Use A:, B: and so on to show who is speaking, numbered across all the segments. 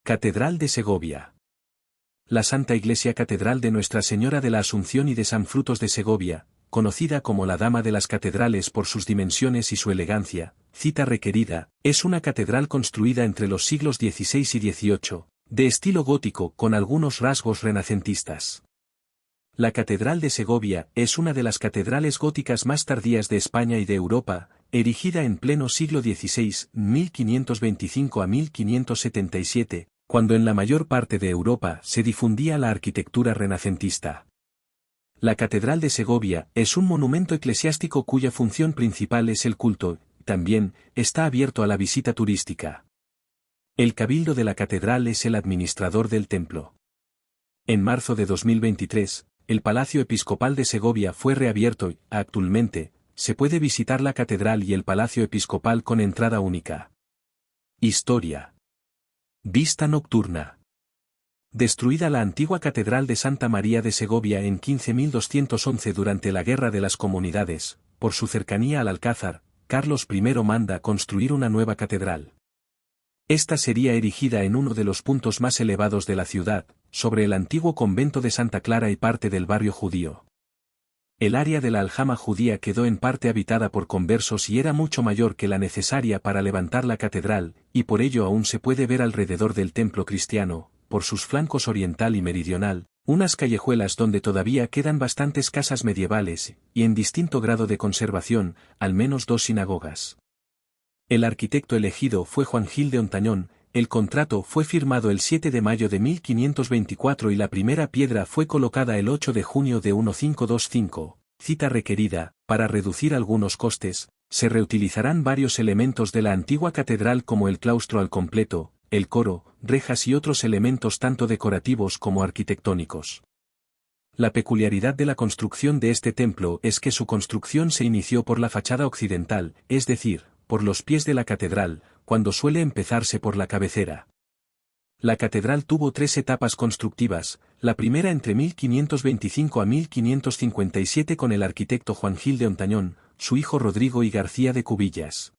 A: Catedral de Segovia. La Santa Iglesia Catedral de Nuestra Señora de la Asunción y de San Frutos de Segovia, conocida como la Dama de las Catedrales por sus dimensiones y su elegancia, cita requerida, es una catedral construida entre los siglos XVI y XVIII, de estilo gótico con algunos rasgos renacentistas. La Catedral de Segovia es una de las catedrales góticas más tardías de España y de Europa, erigida en pleno siglo XVI, 1525 a 1577, cuando en la mayor parte de Europa se difundía la arquitectura renacentista. La Catedral de Segovia es un monumento eclesiástico cuya función principal es el culto, también está abierto a la visita turística. El cabildo de la catedral es el administrador del templo. En marzo de 2023, el Palacio Episcopal de Segovia fue reabierto y, actualmente, se puede visitar la catedral y el Palacio Episcopal con entrada única. Historia. Vista nocturna. Destruida la antigua Catedral de Santa María de Segovia en 15.211 durante la Guerra de las Comunidades, por su cercanía al Alcázar, Carlos I manda construir una nueva catedral. Esta sería erigida en uno de los puntos más elevados de la ciudad, sobre el antiguo convento de Santa Clara y parte del barrio judío. El área de la aljama judía quedó en parte habitada por conversos y era mucho mayor que la necesaria para levantar la catedral, y por ello aún se puede ver alrededor del templo cristiano, por sus flancos oriental y meridional, unas callejuelas donde todavía quedan bastantes casas medievales, y en distinto grado de conservación, al menos 2 sinagogas. El arquitecto elegido fue Juan Gil de Ontañón, el contrato fue firmado el 7 de mayo de 1524 y la primera piedra fue colocada el 8 de junio de 1525, cita requerida, para reducir algunos costes, se reutilizarán varios elementos de la antigua catedral como el claustro al completo, el coro, rejas y otros elementos tanto decorativos como arquitectónicos. La peculiaridad de la construcción de este templo es que su construcción se inició por la fachada occidental, es decir, por los pies de la catedral, cuando suele empezarse por la cabecera. La catedral tuvo 3 etapas constructivas, la primera entre 1525 a 1557 con el arquitecto Juan Gil de Ontañón, su hijo Rodrigo y García de Cubillas.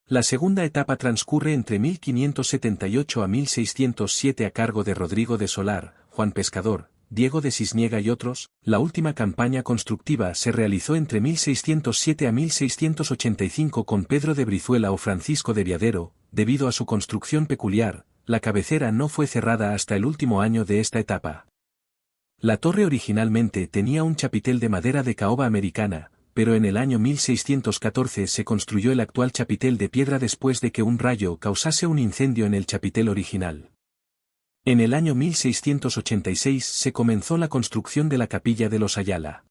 A: La segunda etapa transcurre entre 1578 a 1607 a cargo de Rodrigo de Solar, Juan Pescador, Diego de Cisniega y otros. La última campaña constructiva se realizó entre 1607 a 1685 con Pedro de Brizuela o Francisco de Viadero. Debido a su construcción peculiar, la cabecera no fue cerrada hasta el último año de esta etapa. La torre originalmente tenía un chapitel de madera de caoba americana, pero en el año 1614 se construyó el actual chapitel de piedra después de que un rayo causase un incendio en el chapitel original. En el año 1686 se comenzó la construcción de la capilla de los Ayala.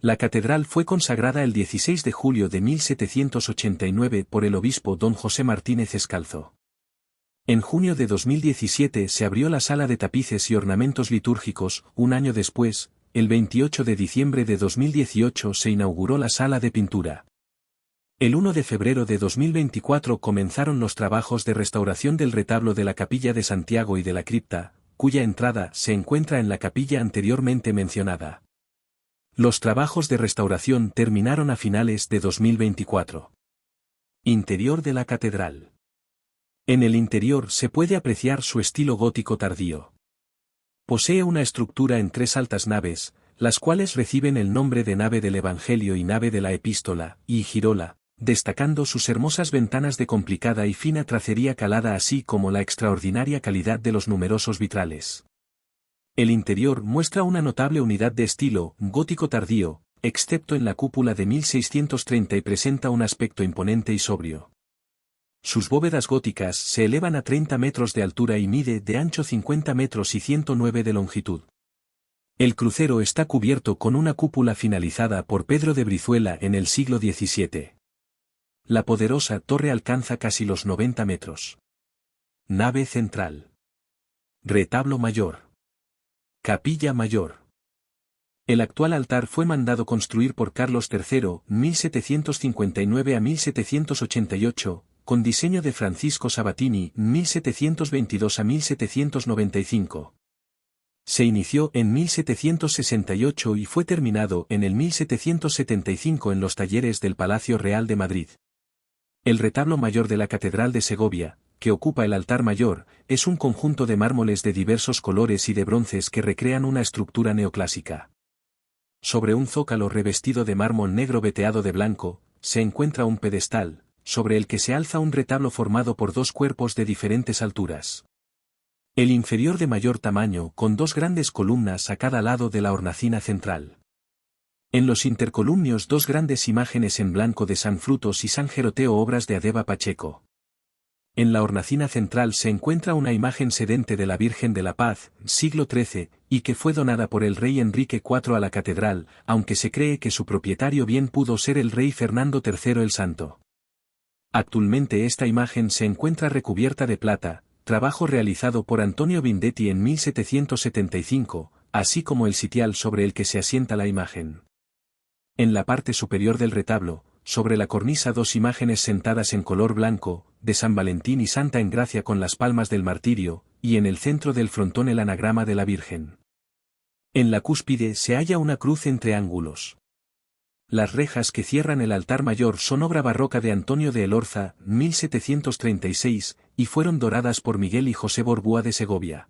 A: La catedral fue consagrada el 16 de julio de 1789 por el obispo don José Martínez Escalzo. En junio de 2017 se abrió la sala de tapices y ornamentos litúrgicos. Un año después, el 28 de diciembre de 2018 se inauguró la sala de pintura. El 1 de febrero de 2024 comenzaron los trabajos de restauración del retablo de la Capilla de Santiago y de la cripta, cuya entrada se encuentra en la capilla anteriormente mencionada. Los trabajos de restauración terminaron a finales de 2024. Interior de la catedral. En el interior se puede apreciar su estilo gótico tardío. Posee una estructura en 3 altas naves, las cuales reciben el nombre de nave del Evangelio y nave de la Epístola, y girola, destacando sus hermosas ventanas de complicada y fina tracería calada así como la extraordinaria calidad de los numerosos vitrales. El interior muestra una notable unidad de estilo gótico tardío, excepto en la cúpula de 1630 y presenta un aspecto imponente y sobrio. Sus bóvedas góticas se elevan a 30 metros de altura y mide de ancho 50 metros y 109 de longitud. El crucero está cubierto con una cúpula finalizada por Pedro de Brizuela en el siglo XVII. La poderosa torre alcanza casi los 90 metros. Nave central. Retablo mayor. Capilla mayor. El actual altar fue mandado construir por Carlos III, 1759 a 1788, con diseño de Francisco Sabatini, 1722 a 1795. Se inició en 1768 y fue terminado en el 1775 en los talleres del Palacio Real de Madrid. El retablo mayor de la Catedral de Segovia, que ocupa el altar mayor, es un conjunto de mármoles de diversos colores y de bronces que recrean una estructura neoclásica. Sobre un zócalo revestido de mármol negro veteado de blanco, se encuentra un pedestal, sobre el que se alza un retablo formado por dos cuerpos de diferentes alturas. El inferior de mayor tamaño con dos grandes columnas a cada lado de la hornacina central. En los intercolumnios dos grandes imágenes en blanco de San Frutos y San Jeroteo, obras de Adeba Pacheco. En la hornacina central se encuentra una imagen sedente de la Virgen de la Paz, siglo XIII, y que fue donada por el rey Enrique IV a la catedral, aunque se cree que su propietario bien pudo ser el rey Fernando III el Santo. Actualmente esta imagen se encuentra recubierta de plata, trabajo realizado por Antonio Vindetti en 1775, así como el sitial sobre el que se asienta la imagen. En la parte superior del retablo, sobre la cornisa, dos imágenes sentadas en color blanco, de San Valentín y Santa Engracia con las palmas del martirio, y en el centro del frontón el anagrama de la Virgen. En la cúspide se halla una cruz entre ángulos. Las rejas que cierran el altar mayor son obra barroca de Antonio de Elorza, 1736, y fueron doradas por Miguel y José Borbúa de Segovia.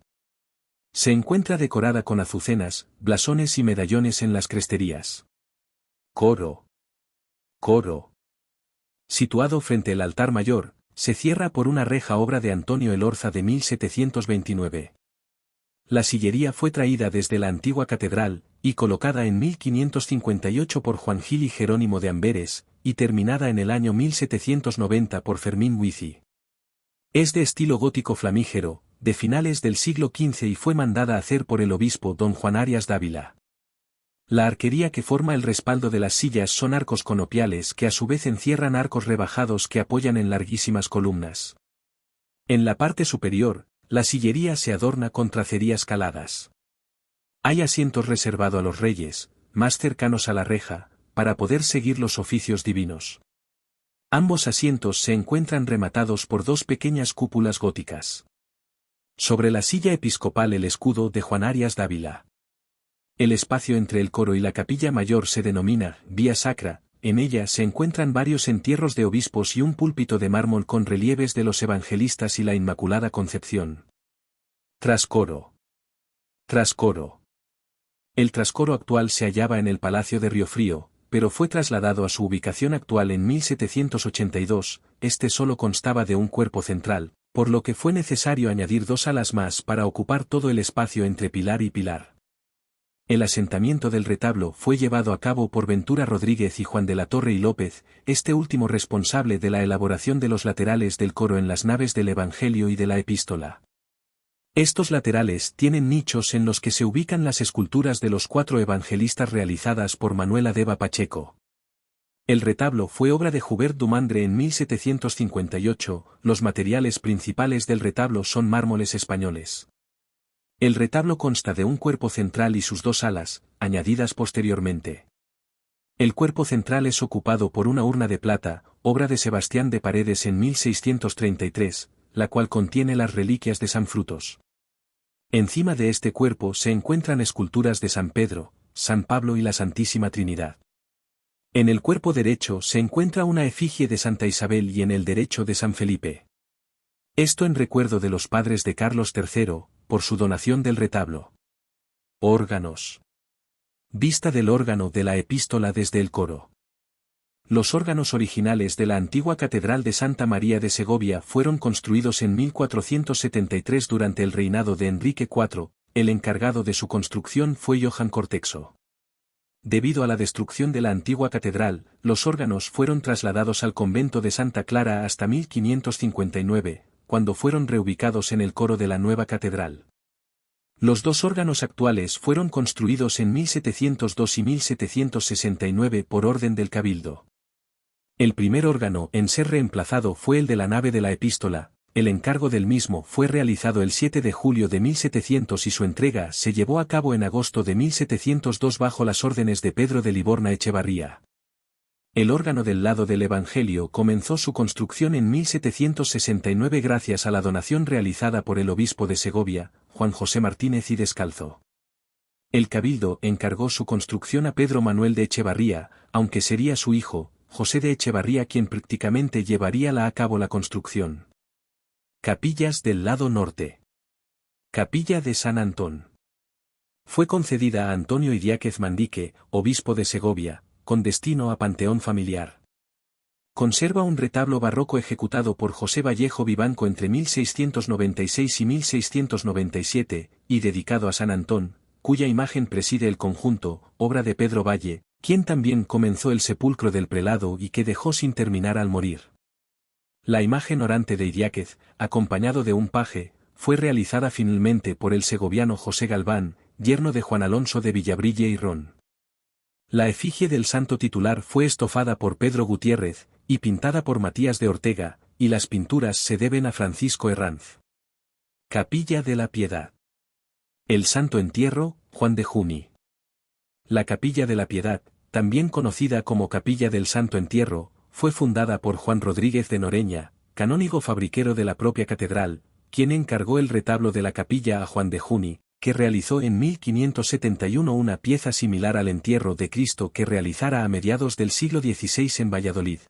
A: Se encuentra decorada con azucenas, blasones y medallones en las cresterías. Coro. Situado frente al altar mayor, se cierra por una reja obra de Antonio Elorza de 1729. La sillería fue traída desde la antigua catedral, y colocada en 1558 por Juan Gil y Jerónimo de Amberes, y terminada en el año 1790 por Fermín Huici. Es de estilo gótico flamígero, de finales del siglo XV y fue mandada a hacer por el obispo don Juan Arias Dávila. La arquería que forma el respaldo de las sillas son arcos conopiales que a su vez encierran arcos rebajados que apoyan en larguísimas columnas. En la parte superior, la sillería se adorna con tracerías caladas. Hay asientos reservados a los reyes, más cercanos a la reja, para poder seguir los oficios divinos. Ambos asientos se encuentran rematados por dos pequeñas cúpulas góticas. Sobre la silla episcopal el escudo de Juan Arias Dávila. El espacio entre el coro y la capilla mayor se denomina vía sacra, en ella se encuentran varios entierros de obispos y un púlpito de mármol con relieves de los evangelistas y la Inmaculada Concepción. Trascoro. El trascoro actual se hallaba en el Palacio de Riofrío, pero fue trasladado a su ubicación actual en 1782, este solo constaba de un cuerpo central, por lo que fue necesario añadir dos alas más para ocupar todo el espacio entre pilar y pilar. El asentamiento del retablo fue llevado a cabo por Ventura Rodríguez y Juan de la Torre y López, este último responsable de la elaboración de los laterales del coro en las naves del Evangelio y de la Epístola. Estos laterales tienen nichos en los que se ubican las esculturas de los 4 evangelistas realizadas por Manuel Adeba Pacheco. El retablo fue obra de Hubert Dumandre en 1758, los materiales principales del retablo son mármoles españoles. El retablo consta de un cuerpo central y sus dos alas, añadidas posteriormente. El cuerpo central es ocupado por una urna de plata, obra de Sebastián de Paredes en 1633, la cual contiene las reliquias de San Frutos. Encima de este cuerpo se encuentran esculturas de San Pedro, San Pablo y la Santísima Trinidad. En el cuerpo derecho se encuentra una efigie de Santa Isabel y en el derecho de San Felipe. Esto en recuerdo de los padres de Carlos III, por su donación del retablo. Órganos. Vista del órgano de la epístola desde el coro. Los órganos originales de la antigua Catedral de Santa María de Segovia fueron construidos en 1473 durante el reinado de Enrique IV, el encargado de su construcción fue Johann Cortexo. Debido a la destrucción de la antigua catedral, los órganos fueron trasladados al convento de Santa Clara hasta 1559, cuando fueron reubicados en el coro de la nueva catedral. Los dos órganos actuales fueron construidos en 1702 y 1769 por orden del Cabildo. El primer órgano en ser reemplazado fue el de la nave de la epístola, el encargo del mismo fue realizado el 7 de julio de 1700 y su entrega se llevó a cabo en agosto de 1702 bajo las órdenes de Pedro de Liborna Echevarría. El órgano del lado del Evangelio comenzó su construcción en 1769 gracias a la donación realizada por el obispo de Segovia, Juan José Martínez y Descalzo. El Cabildo encargó su construcción a Pedro Manuel de Echevarría, aunque sería su hijo, José de Echevarría quien prácticamente llevaría a cabo la construcción. Capillas del lado norte. Capilla de San Antón. Fue concedida a Antonio Idiáquez Mandique, obispo de Segovia, con destino a panteón familiar. Conserva un retablo barroco ejecutado por José Vallejo Vivanco entre 1696 y 1697, y dedicado a San Antón, cuya imagen preside el conjunto, obra de Pedro Valle, quien también comenzó el sepulcro del prelado y que dejó sin terminar al morir. La imagen orante de Idiáquez, acompañado de un paje, fue realizada finalmente por el segoviano José Galván, yerno de Juan Alonso de Villabrille y Ron. La efigie del santo titular fue estofada por Pedro Gutiérrez, y pintada por Matías de Ortega, y las pinturas se deben a Francisco Herranz. Capilla de la Piedad. El Santo Entierro, Juan de Juni. La Capilla de la Piedad, también conocida como Capilla del Santo Entierro, fue fundada por Juan Rodríguez de Noreña, canónigo fabriquero de la propia catedral, quien encargó el retablo de la capilla a Juan de Juni, que realizó en 1571 una pieza similar al entierro de Cristo que realizara a mediados del siglo XVI en Valladolid.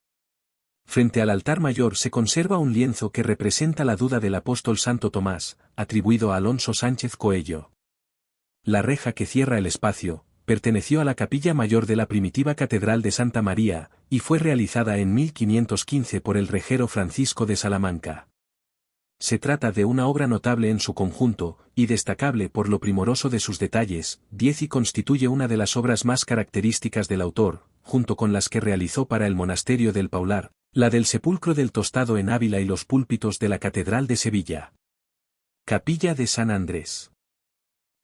A: Frente al altar mayor se conserva un lienzo que representa la duda del apóstol Santo Tomás, atribuido a Alonso Sánchez Coello. La reja que cierra el espacio, perteneció a la capilla mayor de la primitiva Catedral de Santa María, y fue realizada en 1515 por el rejero Francisco de Salamanca. Se trata de una obra notable en su conjunto, y destacable por lo primoroso de sus detalles, y constituye una de las obras más características del autor, junto con las que realizó para el monasterio del Paular, la del sepulcro del Tostado en Ávila y los púlpitos de la Catedral de Sevilla. Capilla de San Andrés.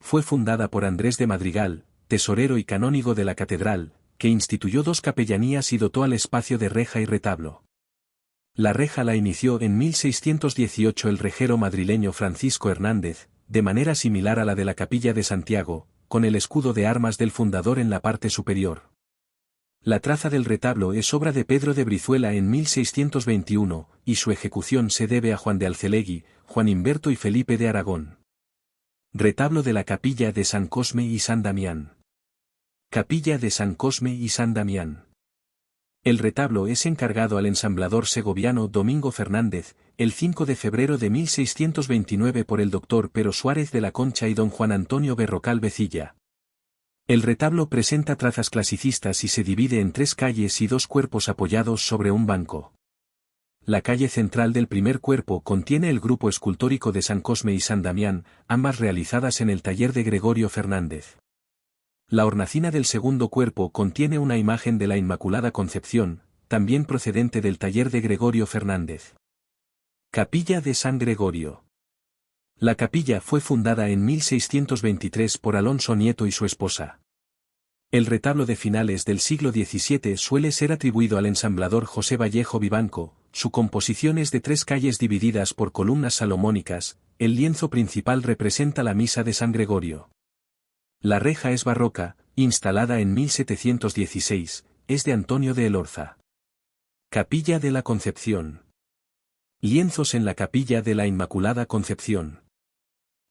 A: Fue fundada por Andrés de Madrigal, tesorero y canónigo de la catedral, que instituyó 2 capellanías y dotó al espacio de reja y retablo. La reja la inició en 1618 el rejero madrileño Francisco Hernández, de manera similar a la de la Capilla de Santiago, con el escudo de armas del fundador en la parte superior. La traza del retablo es obra de Pedro de Brizuela en 1621, y su ejecución se debe a Juan de Alcelegui, Juan Humberto y Felipe de Aragón. Retablo de la Capilla de San Cosme y San Damián. Capilla de San Cosme y San Damián. El retablo es encargado al ensamblador segoviano Domingo Fernández, el 5 de febrero de 1629 por el doctor Pero Suárez de la Concha y don Juan Antonio Berrocal Vecilla. El retablo presenta trazas clasicistas y se divide en 3 calles y 2 cuerpos apoyados sobre un banco. La calle central del primer cuerpo contiene el grupo escultórico de San Cosme y San Damián, ambas realizadas en el taller de Gregorio Fernández. La hornacina del segundo cuerpo contiene una imagen de la Inmaculada Concepción, también procedente del taller de Gregorio Fernández. Capilla de San Gregorio. La capilla fue fundada en 1623 por Alonso Nieto y su esposa. El retablo de finales del siglo XVII suele ser atribuido al ensamblador José Vallejo Vivanco, su composición es de 3 calles divididas por columnas salomónicas, el lienzo principal representa la misa de San Gregorio. La reja es barroca, instalada en 1716, es de Antonio de Elorza. Capilla de la Concepción. Lienzos en la Capilla de la Inmaculada Concepción.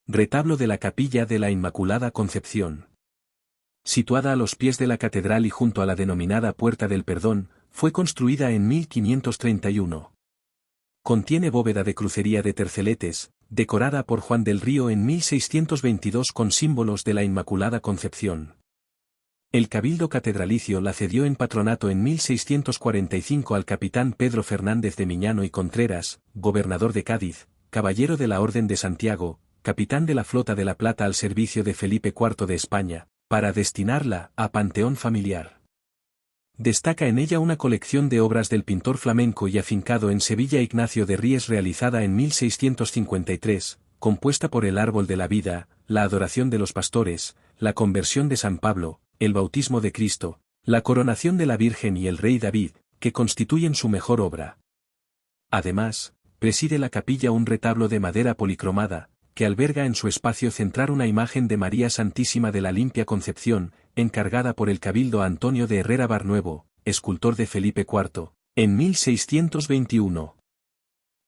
A: Retablo de la Capilla de la Inmaculada Concepción. Situada a los pies de la catedral y junto a la denominada Puerta del Perdón, fue construida en 1531. Contiene bóveda de crucería de terceletes, decorada por Juan del Río en 1622 con símbolos de la Inmaculada Concepción. El Cabildo Catedralicio la cedió en patronato en 1645 al capitán Pedro Fernández de Miñano y Contreras, gobernador de Cádiz, caballero de la Orden de Santiago, capitán de la Flota de la Plata al servicio de Felipe IV de España, para destinarla a panteón familiar. Destaca en ella una colección de obras del pintor flamenco y afincado en Sevilla Ignacio de Ries realizada en 1653, compuesta por el Árbol de la Vida, la Adoración de los Pastores, la Conversión de San Pablo, el Bautismo de Cristo, la Coronación de la Virgen y el Rey David, que constituyen su mejor obra. Además, preside la capilla un retablo de madera policromada, que alberga en su espacio central una imagen de María Santísima de la Limpia Concepción, encargada por el Cabildo a Antonio de Herrera Barnuevo, escultor de Felipe IV, en 1621.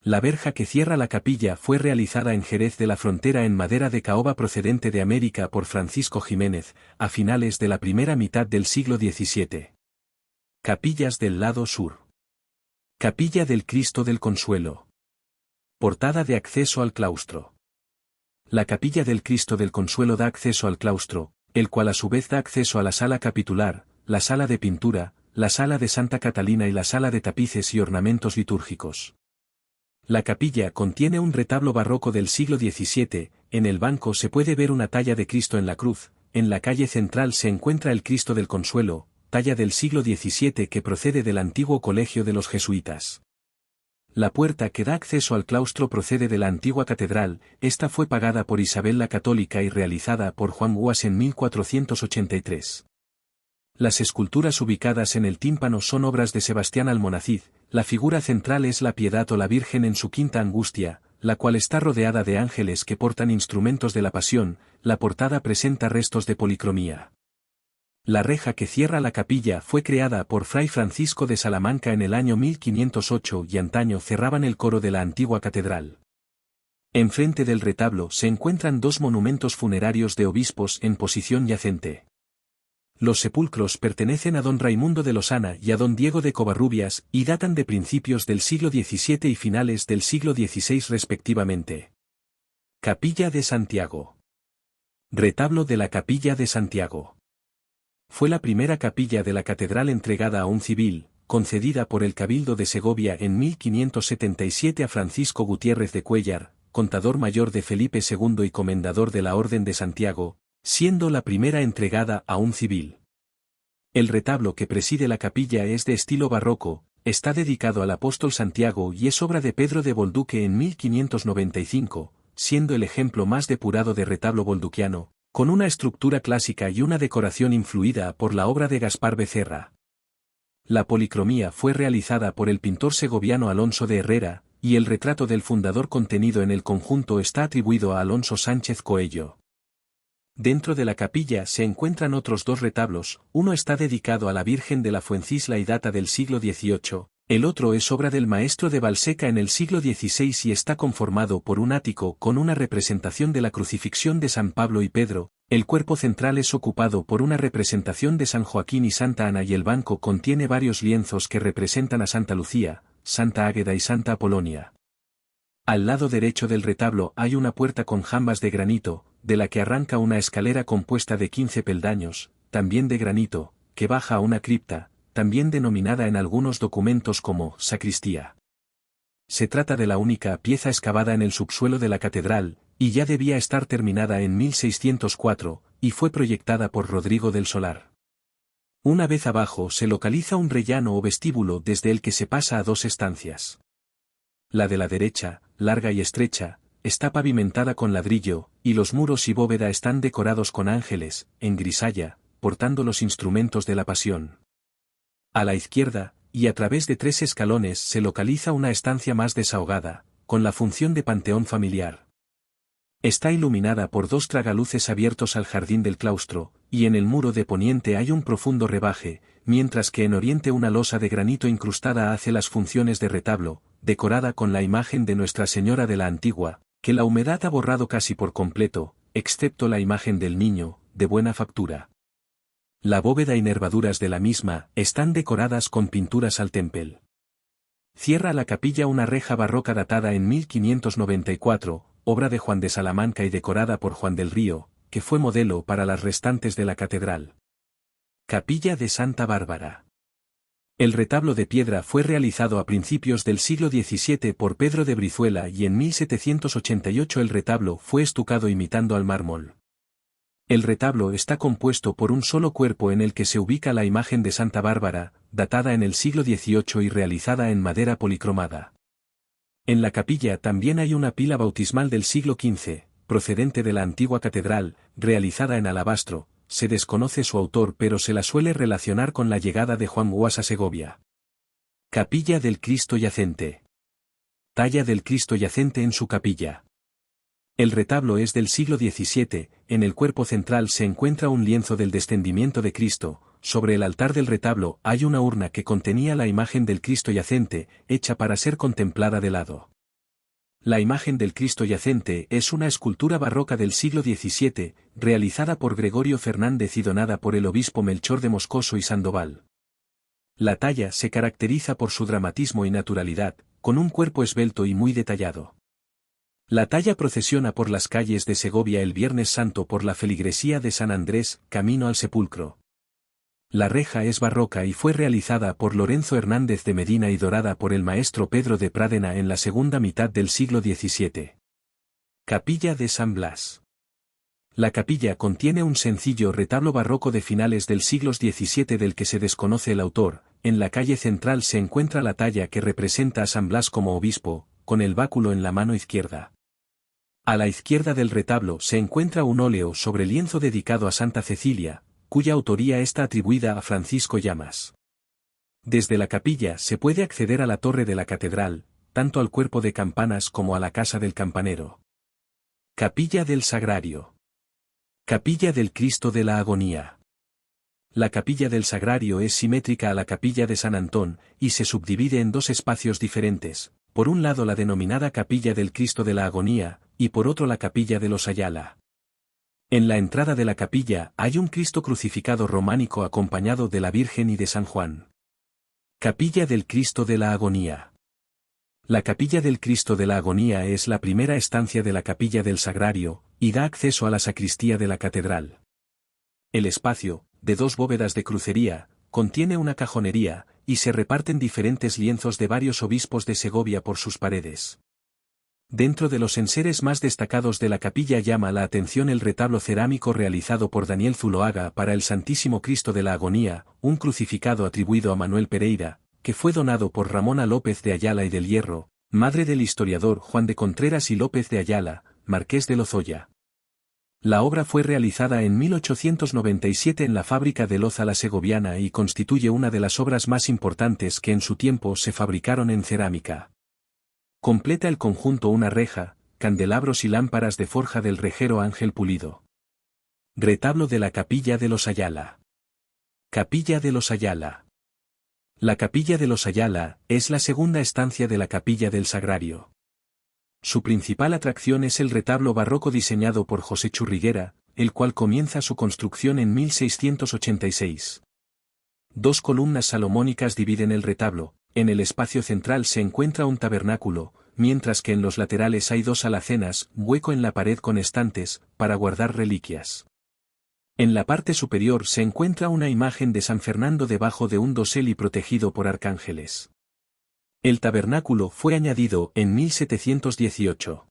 A: La verja que cierra la capilla fue realizada en Jerez de la Frontera en madera de caoba procedente de América por Francisco Jiménez, a finales de la primera mitad del siglo XVII. Capillas del lado sur. Capilla del Cristo del Consuelo. Portada de acceso al claustro. La capilla del Cristo del Consuelo da acceso al claustro, el cual a su vez da acceso a la sala capitular, la sala de pintura, la sala de Santa Catalina y la sala de tapices y ornamentos litúrgicos. La capilla contiene un retablo barroco del siglo XVII, en el banco se puede ver una talla de Cristo en la cruz, en la calle central se encuentra el Cristo del Consuelo, talla del siglo XVII que procede del antiguo colegio de los jesuitas. La puerta que da acceso al claustro procede de la antigua catedral, esta fue pagada por Isabel la Católica y realizada por Juan Guas en 1483. Las esculturas ubicadas en el tímpano son obras de Sebastián Almonacid, la figura central es la Piedad o la Virgen en su quinta angustia, la cual está rodeada de ángeles que portan instrumentos de la pasión, la portada presenta restos de policromía. La reja que cierra la capilla fue creada por Fray Francisco de Salamanca en el año 1508 y antaño cerraban el coro de la antigua catedral. Enfrente del retablo se encuentran dos monumentos funerarios de obispos en posición yacente. Los sepulcros pertenecen a don Raimundo de Losana y a don Diego de Covarrubias y datan de principios del siglo XVII y finales del siglo XVI respectivamente. Capilla de Santiago. Retablo de la Capilla de Santiago. Fue la primera capilla de la catedral entregada a un civil, concedida por el Cabildo de Segovia en 1577 a Francisco Gutiérrez de Cuéllar, contador mayor de Felipe II y comendador de la Orden de Santiago, siendo la primera entregada a un civil. El retablo que preside la capilla es de estilo barroco, está dedicado al apóstol Santiago y es obra de Pedro de Bolduque en 1595, siendo el ejemplo más depurado de retablo bolduquiano, con una estructura clásica y una decoración influida por la obra de Gaspar Becerra. La policromía fue realizada por el pintor segoviano Alonso de Herrera, y el retrato del fundador contenido en el conjunto está atribuido a Alonso Sánchez Coello. Dentro de la capilla se encuentran otros dos retablos, uno está dedicado a la Virgen de la Fuencisla y data del siglo XVIII, el otro es obra del maestro de Valseca en el siglo XVI y está conformado por un ático con una representación de la crucifixión de San Pablo y Pedro, el cuerpo central es ocupado por una representación de San Joaquín y Santa Ana y el banco contiene varios lienzos que representan a Santa Lucía, Santa Águeda y Santa Apolonia. Al lado derecho del retablo hay una puerta con jambas de granito, de la que arranca una escalera compuesta de 15 peldaños, también de granito, que baja a una cripta, también denominada en algunos documentos como sacristía. Se trata de la única pieza excavada en el subsuelo de la catedral, y ya debía estar terminada en 1604, y fue proyectada por Rodrigo del Solar. Una vez abajo se localiza un rellano o vestíbulo desde el que se pasa a dos estancias. La de la derecha, larga y estrecha, está pavimentada con ladrillo, y los muros y bóveda están decorados con ángeles, en grisalla, portando los instrumentos de la pasión. A la izquierda, y a través de 3 escalones se localiza una estancia más desahogada, con la función de panteón familiar. Está iluminada por 2 tragaluces abiertos al jardín del claustro, y en el muro de poniente hay un profundo rebaje, mientras que en oriente una losa de granito incrustada hace las funciones de retablo, decorada con la imagen de Nuestra Señora de la Antigua, que la humedad ha borrado casi por completo, excepto la imagen del niño, de buena factura. La bóveda y nervaduras de la misma están decoradas con pinturas al tempel. Cierra la capilla una reja barroca datada en 1594, obra de Juan de Salamanca y decorada por Juan del Río, que fue modelo para las restantes de la catedral. Capilla de Santa Bárbara. El retablo de piedra fue realizado a principios del siglo XVII por Pedro de Brizuela y en 1788 el retablo fue estucado imitando al mármol. El retablo está compuesto por un solo cuerpo en el que se ubica la imagen de Santa Bárbara, datada en el siglo XVIII y realizada en madera policromada. En la capilla también hay una pila bautismal del siglo XV, procedente de la antigua catedral, realizada en alabastro, se desconoce su autor pero se la suele relacionar con la llegada de Juan Guas a Segovia. Capilla del Cristo Yacente. Talla del Cristo Yacente en su capilla. El retablo es del siglo XVII, en el cuerpo central se encuentra un lienzo del descendimiento de Cristo, sobre el altar del retablo hay una urna que contenía la imagen del Cristo yacente, hecha para ser contemplada de lado. La imagen del Cristo yacente es una escultura barroca del siglo XVII, realizada por Gregorio Fernández y donada por el obispo Melchor de Moscoso y Sandoval. La talla se caracteriza por su dramatismo y naturalidad, con un cuerpo esbelto y muy detallado. La talla procesiona por las calles de Segovia el Viernes Santo por la feligresía de San Andrés, camino al sepulcro. La reja es barroca y fue realizada por Lorenzo Hernández de Medina y dorada por el maestro Pedro de Pradena en la segunda mitad del siglo XVII. Capilla de San Blas. La capilla contiene un sencillo retablo barroco de finales del siglo XVII del que se desconoce el autor. En la calle central se encuentra la talla que representa a San Blas como obispo, con el báculo en la mano izquierda. A la izquierda del retablo se encuentra un óleo sobre lienzo dedicado a Santa Cecilia, cuya autoría está atribuida a Francisco Llamas. Desde la capilla se puede acceder a la torre de la catedral, tanto al cuerpo de campanas como a la casa del campanero. Capilla del Sagrario. Capilla del Cristo de la Agonía. La capilla del Sagrario es simétrica a la capilla de San Antón, y se subdivide en dos espacios diferentes, por un lado la denominada Capilla del Cristo de la Agonía, y por otro la Capilla de los Ayala. En la entrada de la capilla hay un Cristo crucificado románico acompañado de la Virgen y de San Juan. Capilla del Cristo de la Agonía. La Capilla del Cristo de la Agonía es la primera estancia de la Capilla del Sagrario, y da acceso a la sacristía de la catedral. El espacio, de 2 bóvedas de crucería, contiene una cajonería, y se reparten diferentes lienzos de varios obispos de Segovia por sus paredes. Dentro de los enseres más destacados de la capilla llama la atención el retablo cerámico realizado por Daniel Zuloaga para el Santísimo Cristo de la Agonía, un crucificado atribuido a Manuel Pereira, que fue donado por Ramona López de Ayala y del Hierro, madre del historiador Juan de Contreras y López de Ayala, marqués de Lozoya. La obra fue realizada en 1897 en la fábrica de loza la segoviana y constituye una de las obras más importantes que en su tiempo se fabricaron en cerámica. Completa el conjunto una reja, candelabros y lámparas de forja del rejero Ángel Pulido. Retablo de la Capilla de los Ayala. Capilla de los Ayala. La Capilla de los Ayala es la segunda estancia de la Capilla del Sagrario. Su principal atracción es el retablo barroco diseñado por José Churriguera, el cual comienza su construcción en 1686. 2 columnas salomónicas dividen el retablo, en el espacio central se encuentra un tabernáculo, mientras que en los laterales hay 2 alacenas, hueco en la pared con estantes, para guardar reliquias. En la parte superior se encuentra una imagen de San Fernando debajo de un dosel y protegido por arcángeles. El tabernáculo fue añadido en 1718.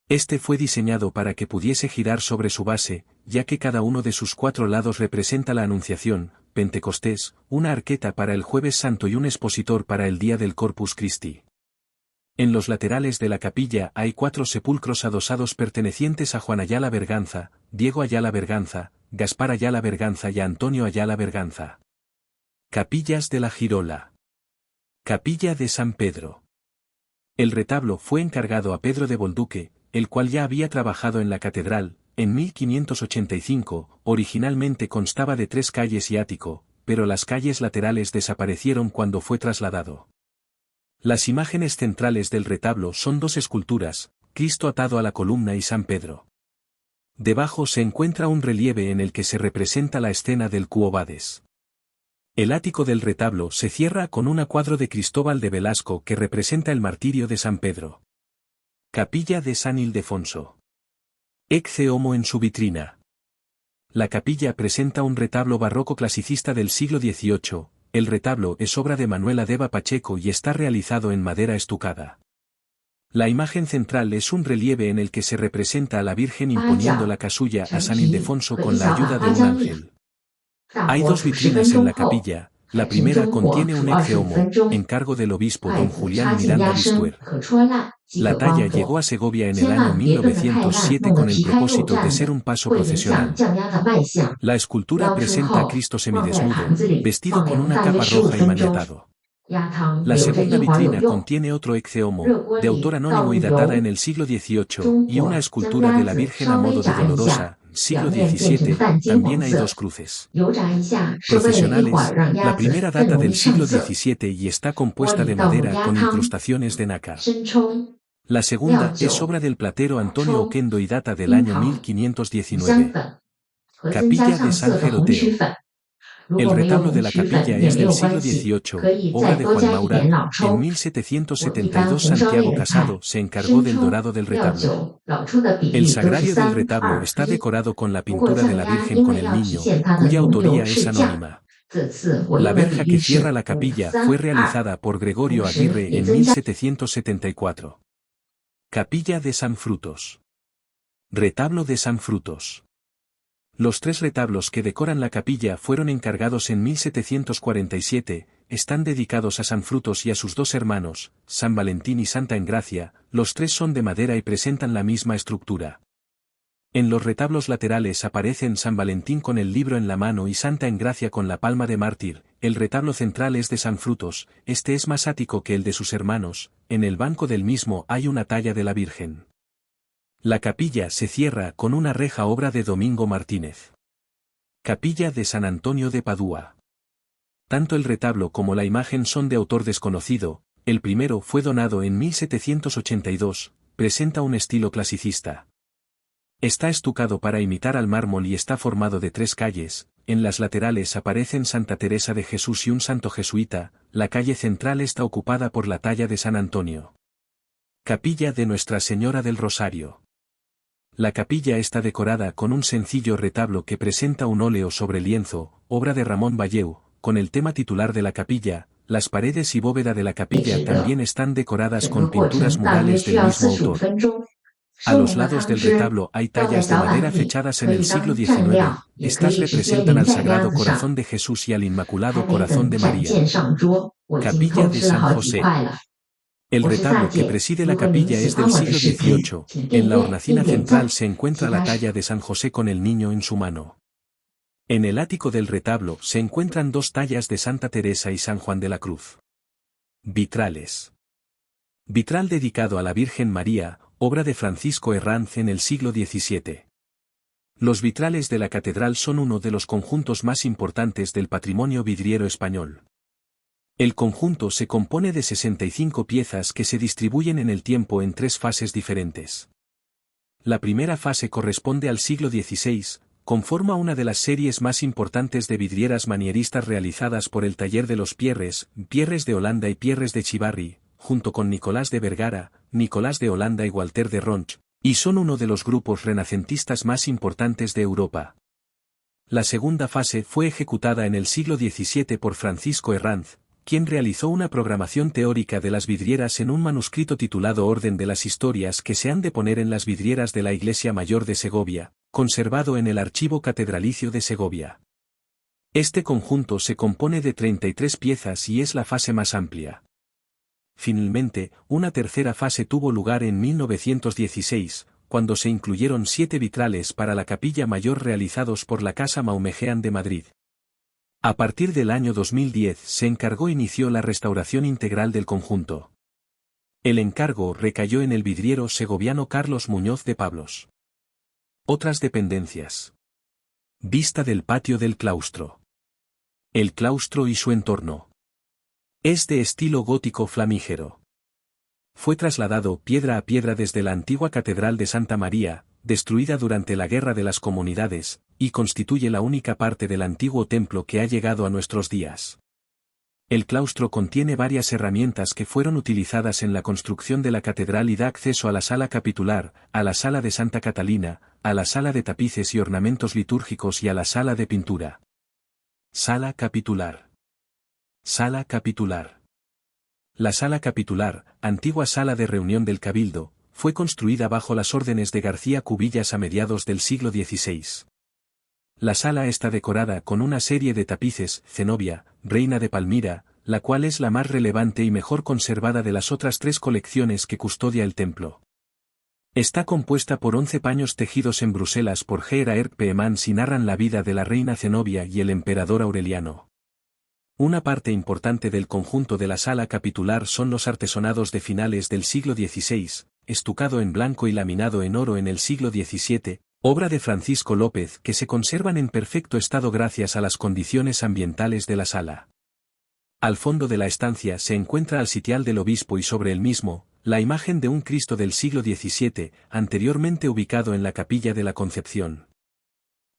A: Este fue diseñado para que pudiese girar sobre su base, ya que cada uno de sus 4 lados representa la Anunciación, Pentecostés, una arqueta para el Jueves Santo y un expositor para el día del Corpus Christi. En los laterales de la capilla hay 4 sepulcros adosados pertenecientes a Juan Ayala Berganza, Diego Ayala Berganza, Gaspar Ayala Berganza y Antonio Ayala Berganza. Capillas de la Girola. Capilla de San Pedro. El retablo fue encargado a Pedro de Bolduque, el cual ya había trabajado en la catedral, en 1585, originalmente constaba de 3 calles y ático, pero las calles laterales desaparecieron cuando fue trasladado. Las imágenes centrales del retablo son 2 esculturas, Cristo atado a la columna y San Pedro. Debajo se encuentra un relieve en el que se representa la escena del Quo Vadis. El ático del retablo se cierra con un cuadro de Cristóbal de Velasco que representa el martirio de San Pedro. Capilla de San Ildefonso. Ecce homo en su vitrina. La capilla presenta un retablo barroco clasicista del siglo XVIII. El retablo es obra de Manuel Adeba Pacheco y está realizado en madera estucada. La imagen central es un relieve en el que se representa a la Virgen imponiendo la casulla a San Ildefonso con la ayuda de un ángel. Hay 2 vitrinas en la capilla, la primera contiene un ecce homo, encargo del obispo don Julián Miranda Listuer. La talla llegó a Segovia en el año 1907 con el propósito de ser un paso procesional. La escultura presenta a Cristo semidesnudo, vestido con una capa roja y maniatado. La segunda vitrina contiene otro ecce homo, de autor anónimo y datada en el siglo XVIII, y una escultura de la Virgen a modo de Dolorosa, siglo XVII, también hay 2 cruces procesionales, la primera data del siglo XVII y está compuesta de madera con incrustaciones de nácar. La segunda es obra del platero Antonio Oquendo y data del año 1519. Capilla de San Geloteo. El retablo de la capilla es del siglo XVIII, obra de Juan Maura. En 1772 Santiago Casado se encargó del dorado del retablo. El sagrario del retablo está decorado con la pintura de la Virgen con el Niño, cuya autoría es anónima. La verja que cierra la capilla fue realizada por Gregorio Aguirre en 1774. Capilla de San Frutos. Retablo de San Frutos. Los 3 retablos que decoran la capilla fueron encargados en 1747, están dedicados a San Frutos y a sus 2 hermanos, San Valentín y Santa Engracia, los 3 son de madera y presentan la misma estructura. En los retablos laterales aparecen San Valentín con el libro en la mano y Santa Engracia con la palma de mártir. El retablo central es de San Frutos, este es más ático que el de sus hermanos, en el banco del mismo hay una talla de la Virgen. La capilla se cierra con una reja obra de Domingo Martínez. Capilla de San Antonio de Padua. Tanto el retablo como la imagen son de autor desconocido, el primero fue donado en 1782, presenta un estilo clasicista. Está estucado para imitar al mármol y está formado de 3 calles, en las laterales aparecen Santa Teresa de Jesús y un santo jesuita, la calle central está ocupada por la talla de San Antonio. Capilla de Nuestra Señora del Rosario. La capilla está decorada con un sencillo retablo que presenta un óleo sobre lienzo, obra de Ramón Valleu, con el tema titular de la capilla. Las paredes y bóveda de la capilla también están decoradas con pinturas murales del mismo autor. A los lados del retablo hay tallas de madera fechadas en el siglo XIX, estas representan al Sagrado Corazón de Jesús y al Inmaculado Corazón de María. Capilla de San José. El retablo que preside la capilla es del siglo XVIII, en la hornacina central se encuentra la talla de San José con el niño en su mano. En el ático del retablo se encuentran 2 tallas de Santa Teresa y San Juan de la Cruz. Vitrales. Vitral dedicado a la Virgen María, obra de Francisco Herranz en el siglo XVII. Los vitrales de la catedral son uno de los conjuntos más importantes del patrimonio vidriero español. El conjunto se compone de 65 piezas que se distribuyen en el tiempo en 3 fases diferentes. La primera fase corresponde al siglo XVI, conforma una de las series más importantes de vidrieras manieristas realizadas por el taller de los Pierres, Pierres de Holanda y Pierres de Chivarri, junto con Nicolás de Vergara, Nicolás de Holanda y Walter de Ronch, y son uno de los grupos renacentistas más importantes de Europa. La segunda fase fue ejecutada en el siglo XVII por Francisco Herranz, quien realizó una programación teórica de las vidrieras en un manuscrito titulado Orden de las Historias que se han de poner en las vidrieras de la Iglesia Mayor de Segovia, conservado en el Archivo Catedralicio de Segovia. Este conjunto se compone de 33 piezas y es la fase más amplia. Finalmente, una tercera fase tuvo lugar en 1916, cuando se incluyeron 7 vitrales para la capilla mayor realizados por la Casa Maumejean de Madrid. A partir del año 2010 se encargó e inició la restauración integral del conjunto. El encargo recayó en el vidriero segoviano Carlos Muñoz de Pablos. Otras dependencias. Vista del patio del claustro. El claustro y su entorno. Es de estilo gótico flamígero. Fue trasladado piedra a piedra desde la antigua Catedral de Santa María, destruida durante la Guerra de las Comunidades, y constituye la única parte del antiguo templo que ha llegado a nuestros días. El claustro contiene varias herramientas que fueron utilizadas en la construcción de la catedral y da acceso a la sala capitular, a la sala de Santa Catalina, a la sala de tapices y ornamentos litúrgicos y a la sala de pintura. Sala capitular. Sala capitular. La sala capitular, antigua sala de reunión del Cabildo, fue construida bajo las órdenes de García Cubillas a mediados del siglo XVI. La sala está decorada con una serie de tapices, Zenobia, reina de Palmira, la cual es la más relevante y mejor conservada de las otras 3 colecciones que custodia el templo. Está compuesta por 11 paños tejidos en Bruselas por Gerard Peemans y narran la vida de la reina Zenobia y el emperador Aureliano. Una parte importante del conjunto de la sala capitular son los artesonados de finales del siglo XVI, estucado en blanco y laminado en oro en el siglo XVII, obra de Francisco López que se conservan en perfecto estado gracias a las condiciones ambientales de la sala. Al fondo de la estancia se encuentra el sitial del obispo y sobre el mismo, la imagen de un Cristo del siglo XVII, anteriormente ubicado en la capilla de la Concepción.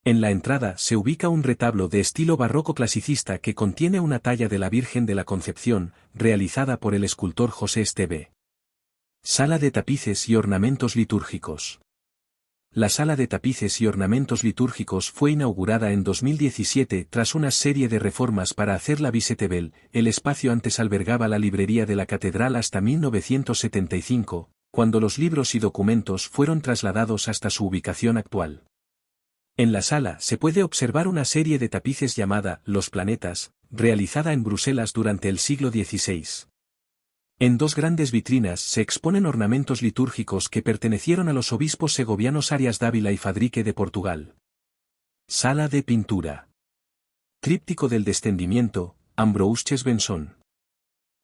A: En la entrada se ubica un retablo de estilo barroco clasicista que contiene una talla de la Virgen de la Concepción, realizada por el escultor José Esteve. Sala de tapices y ornamentos litúrgicos. La sala de tapices y ornamentos litúrgicos fue inaugurada en 2017 tras una serie de reformas para hacerla visitable. El espacio antes albergaba la librería de la catedral hasta 1975, cuando los libros y documentos fueron trasladados hasta su ubicación actual. En la sala se puede observar una serie de tapices llamada Los Planetas, realizada en Bruselas durante el siglo XVI. En dos grandes vitrinas se exponen ornamentos litúrgicos que pertenecieron a los obispos segovianos Arias Dávila y Fadrique de Portugal. Sala de pintura. Tríptico del Descendimiento, Ambrosius Benson.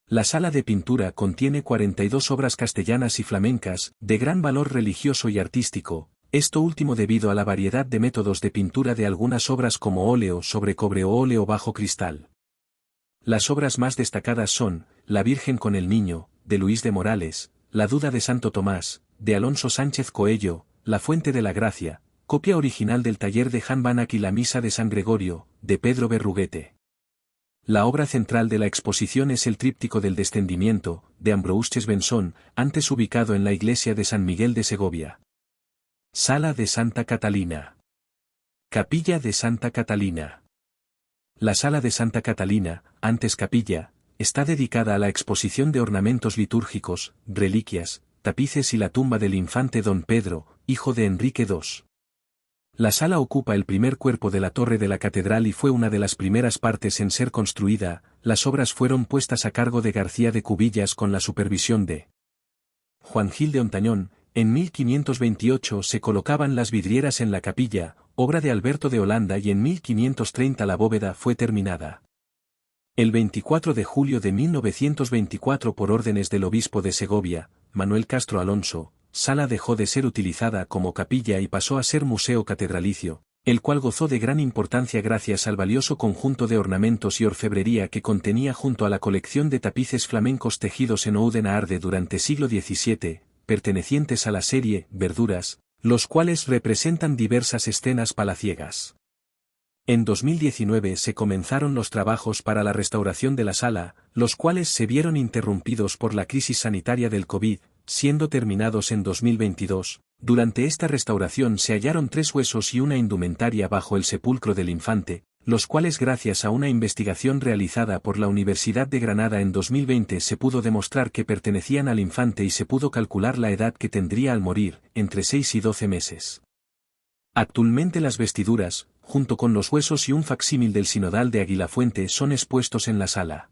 A: La sala de pintura contiene 42 obras castellanas y flamencas, de gran valor religioso y artístico, esto último debido a la variedad de métodos de pintura de algunas obras como óleo sobre cobre o óleo bajo cristal. Las obras más destacadas son, La Virgen con el Niño, de Luis de Morales, La Duda de Santo Tomás, de Alonso Sánchez Coello, La Fuente de la Gracia, copia original del taller de Jan Banach y La Misa de San Gregorio, de Pedro Berruguete. La obra central de la exposición es el Tríptico del Descendimiento, de Ambrosius Benson, antes ubicado en la iglesia de San Miguel de Segovia. Sala de Santa Catalina. Capilla de Santa Catalina. La Sala de Santa Catalina, antes capilla, está dedicada a la exposición de ornamentos litúrgicos, reliquias, tapices y la tumba del infante Don Pedro, hijo de Enrique II. La sala ocupa el primer cuerpo de la torre de la catedral y fue una de las primeras partes en ser construida. Las obras fueron puestas a cargo de García de Cubillas con la supervisión de Juan Gil de Ontañón. En 1528 se colocaban las vidrieras en la capilla, obra de Alberto de Holanda, y en 1530 la bóveda fue terminada. El 24 de julio de 1924 por órdenes del obispo de Segovia, Manuel Castro Alonso, sala dejó de ser utilizada como capilla y pasó a ser museo catedralicio, el cual gozó de gran importancia gracias al valioso conjunto de ornamentos y orfebrería que contenía junto a la colección de tapices flamencos tejidos en Oudenaarde durante siglo XVII, pertenecientes a la serie Verduras, los cuales representan diversas escenas palaciegas. En 2019 se comenzaron los trabajos para la restauración de la sala, los cuales se vieron interrumpidos por la crisis sanitaria del COVID, siendo terminados en 2022. Durante esta restauración se hallaron 3 huesos y una indumentaria bajo el sepulcro del infante, los cuales gracias a una investigación realizada por la Universidad de Granada en 2020 se pudo demostrar que pertenecían al infante y se pudo calcular la edad que tendría al morir, entre 6 y 12 meses. Actualmente las vestiduras, junto con los huesos y un facsímil del sinodal de Aguilafuente son expuestos en la sala.